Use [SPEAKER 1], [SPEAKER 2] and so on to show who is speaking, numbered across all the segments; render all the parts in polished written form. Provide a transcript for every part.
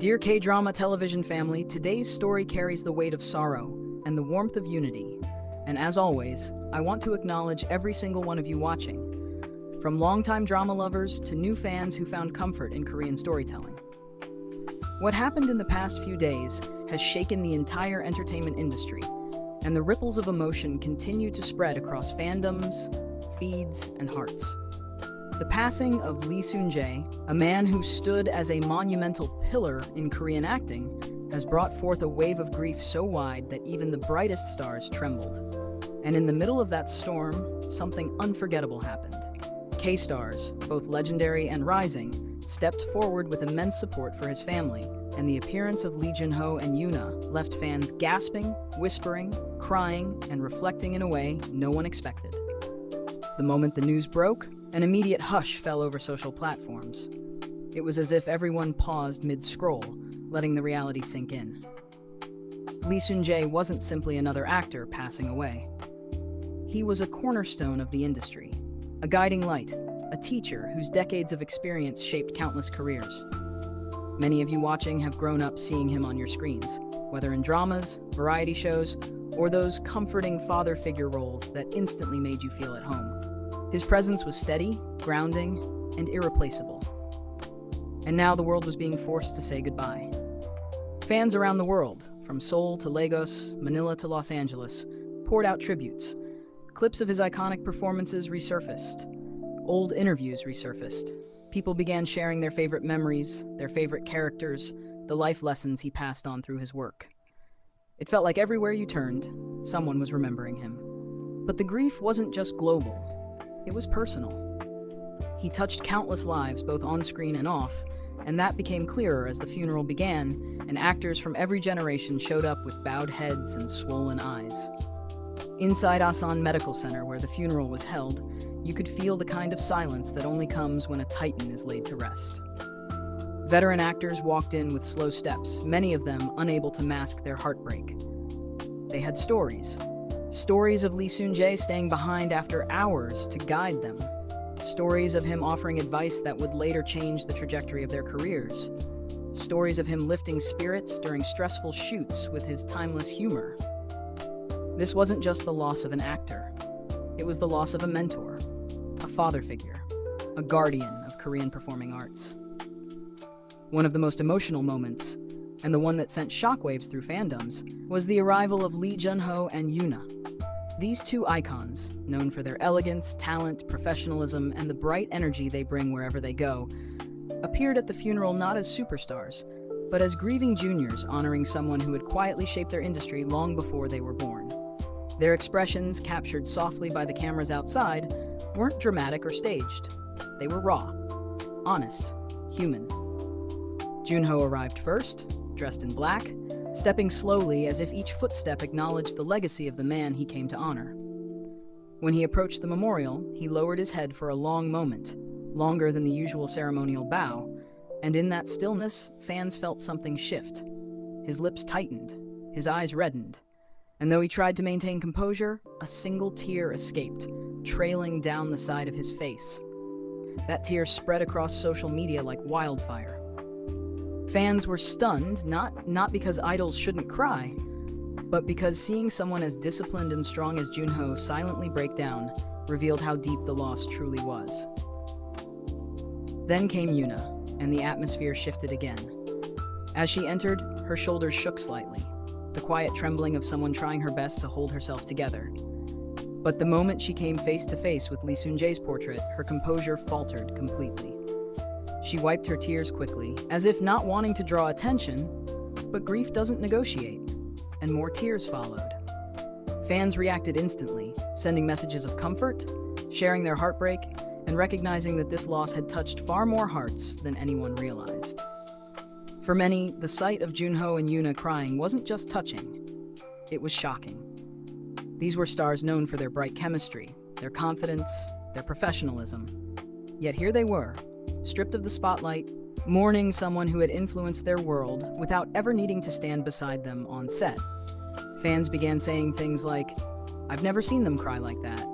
[SPEAKER 1] Dear K-Drama Television family, today's story carries the weight of sorrow and the warmth of unity. And as always, I want to acknowledge every single one of you watching, from longtime drama lovers to new fans who found comfort in Korean storytelling. What happened in the past few days has shaken the entire entertainment industry, and the ripples of emotion continue to spread across fandoms, feeds, and hearts. The passing of Lee Soon-Jae, a man who stood as a monumental pillar in Korean acting, has brought forth a wave of grief so wide that even the brightest stars trembled. And in the middle of that storm, something unforgettable happened. K-stars, both legendary and rising, stepped forward with immense support for his family, and the appearance of Lee Jun-ho and YoonA left fans gasping, whispering, crying, and reflecting in a way no one expected. The moment the news broke, an immediate hush fell over social platforms. It was as if everyone paused mid-scroll, letting the reality sink in. Lee Soon-Jae wasn't simply another actor passing away. He was a cornerstone of the industry, a guiding light, a teacher whose decades of experience shaped countless careers. Many of you watching have grown up seeing him on your screens, whether in dramas, variety shows, or those comforting father figure roles that instantly made you feel at home. His presence was steady, grounding, and irreplaceable. And now the world was being forced to say goodbye. Fans around the world, from Seoul to Lagos, Manila to Los Angeles, poured out tributes. Clips of his iconic performances resurfaced. Old interviews resurfaced. People began sharing their favorite memories, their favorite characters, the life lessons he passed on through his work. It felt like everywhere you turned, someone was remembering him. But the grief wasn't just global. It was personal. He touched countless lives, both on screen and off, and that became clearer as the funeral began, and actors from every generation showed up with bowed heads and swollen eyes. Inside Asan Medical Center, where the funeral was held, you could feel the kind of silence that only comes when a titan is laid to rest. Veteran actors walked in with slow steps, many of them unable to mask their heartbreak. They had stories. Stories of Lee Soon-Jae staying behind after hours to guide them. Stories of him offering advice that would later change the trajectory of their careers. Stories of him lifting spirits during stressful shoots with his timeless humor. This wasn't just the loss of an actor. It was the loss of a mentor, a father figure, a guardian of Korean performing arts. One of the most emotional moments, and the one that sent shockwaves through fandoms, was the arrival of Lee Jun-ho and YoonA. These two icons, known for their elegance, talent, professionalism, and the bright energy they bring wherever they go, appeared at the funeral not as superstars, but as grieving juniors honoring someone who had quietly shaped their industry long before they were born. Their expressions, captured softly by the cameras outside, weren't dramatic or staged. They were raw, honest, human. Jun-ho arrived first, dressed in black, stepping slowly as if each footstep acknowledged the legacy of the man he came to honor. When he approached the memorial, he lowered his head for a long moment, longer than the usual ceremonial bow, and in that stillness, fans felt something shift. His lips tightened, his eyes reddened, and though he tried to maintain composure, a single tear escaped, trailing down the side of his face. That tear spread across social media like wildfire. Fans were stunned, not because idols shouldn't cry, but because seeing someone as disciplined and strong as Jun-ho silently break down revealed how deep the loss truly was. Then came YoonA, and the atmosphere shifted again. As she entered, her shoulders shook slightly, the quiet trembling of someone trying her best to hold herself together. But the moment she came face to face with Lee Soon-Jae's portrait, her composure faltered completely. She wiped her tears quickly, as if not wanting to draw attention, but grief doesn't negotiate, and more tears followed. Fans reacted instantly, sending messages of comfort, sharing their heartbreak, and recognizing that this loss had touched far more hearts than anyone realized. For many, the sight of Jun-ho and YoonA crying wasn't just touching, it was shocking. These were stars known for their bright chemistry, their confidence, their professionalism. Yet here they were, stripped of the spotlight, mourning someone who had influenced their world without ever needing to stand beside them on set. Fans began saying things like, "I've never seen them cry like that.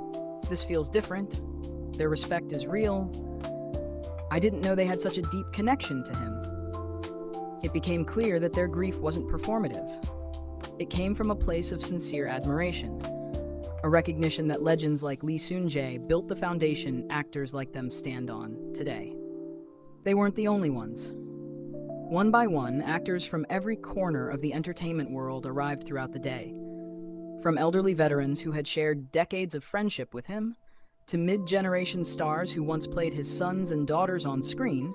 [SPEAKER 1] This feels different. Their respect is real. I didn't know they had such a deep connection to him." it became clear that their grief wasn't performative. It came from a place of sincere admiration, a recognition that legends like Lee Soon-Jae built the foundation actors like them stand on today. They weren't the only ones. One by one, actors from every corner of the entertainment world arrived throughout the day. From elderly veterans who had shared decades of friendship with him, to mid-generation stars who once played his sons and daughters on screen,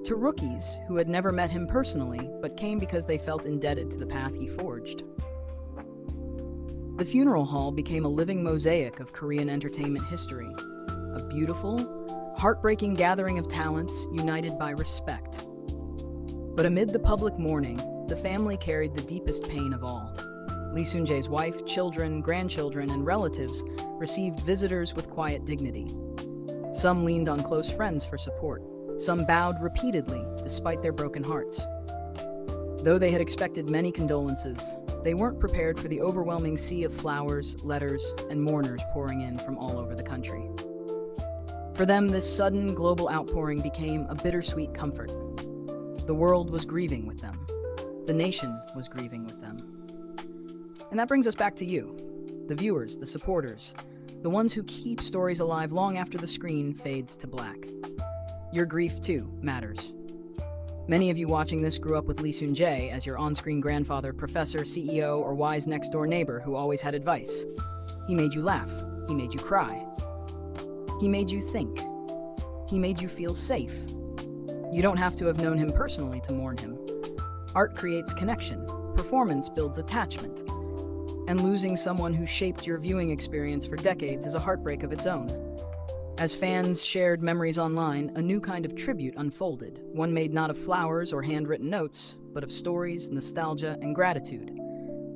[SPEAKER 1] to rookies who had never met him personally but came because they felt indebted to the path he forged. The funeral hall became a living mosaic of Korean entertainment history, a beautiful, heartbreaking gathering of talents united by respect. But amid the public mourning, the family carried the deepest pain of all. Lee Soon-Jae's wife, children, grandchildren, and relatives received visitors with quiet dignity. Some leaned on close friends for support. Some bowed repeatedly, despite their broken hearts. Though they had expected many condolences, they weren't prepared for the overwhelming sea of flowers, letters, and mourners pouring in from all over the country. For them, this sudden global outpouring became a bittersweet comfort. The world was grieving with them. The nation was grieving with them. And that brings us back to you, the viewers, the supporters, the ones who keep stories alive long after the screen fades to black. Your grief, too, matters. Many of you watching this grew up with Lee Jun-Jae as your on-screen grandfather, professor, CEO, or wise next-door neighbor who always had advice. He made you laugh. He made you cry. He made you think. He made you feel safe. You don't have to have known him personally to mourn him. Art creates connection. Performance builds attachment. And losing someone who shaped your viewing experience for decades is a heartbreak of its own. As fans shared memories online, a new kind of tribute unfolded, one made not of flowers or handwritten notes, but of stories, nostalgia, and gratitude.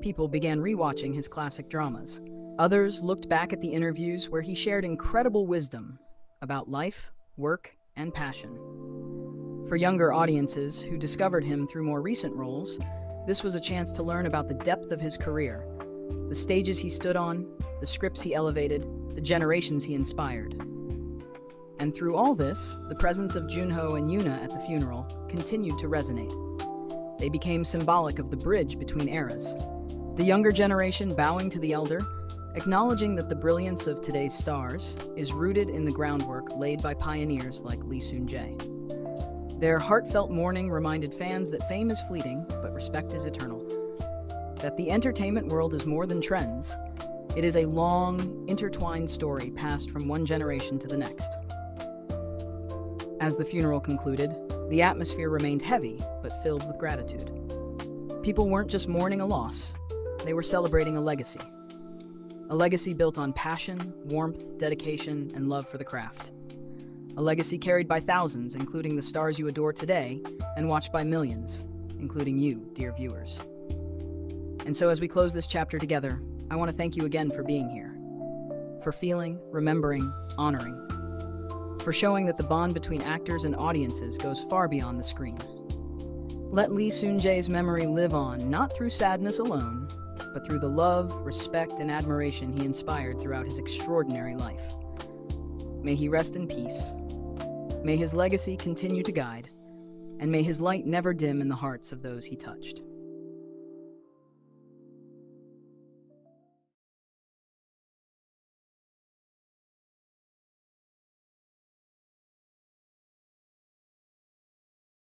[SPEAKER 1] People began rewatching his classic dramas. Others looked back at the interviews where he shared incredible wisdom about life, work, and passion. For younger audiences who discovered him through more recent roles, this was a chance to learn about the depth of his career, the stages he stood on, the scripts he elevated, the generations he inspired. And through all this, the presence of Jun-Ho and YoonA at the funeral continued to resonate. They became symbolic of the bridge between eras. The younger generation bowing to the elder, acknowledging that the brilliance of today's stars is rooted in the groundwork laid by pioneers like Lee Soon-Jae. Their heartfelt mourning reminded fans that fame is fleeting, but respect is eternal. That the entertainment world is more than trends. It is a long, intertwined story passed from one generation to the next. As the funeral concluded, the atmosphere remained heavy, but filled with gratitude. People weren't just mourning a loss, they were celebrating a legacy. A legacy built on passion, warmth, dedication, and love for the craft. A legacy carried by thousands, including the stars you adore today, and watched by millions, including you, dear viewers. And so as we close this chapter together, I want to thank you again for being here. For feeling, remembering, honoring. For showing that the bond between actors and audiences goes far beyond the screen. Let Lee Soon-Jae's memory live on, not through sadness alone, but through the love, respect, and admiration he inspired throughout his extraordinary life. May he rest in peace. May his legacy continue to guide, and may his light never dim in the hearts of those he touched.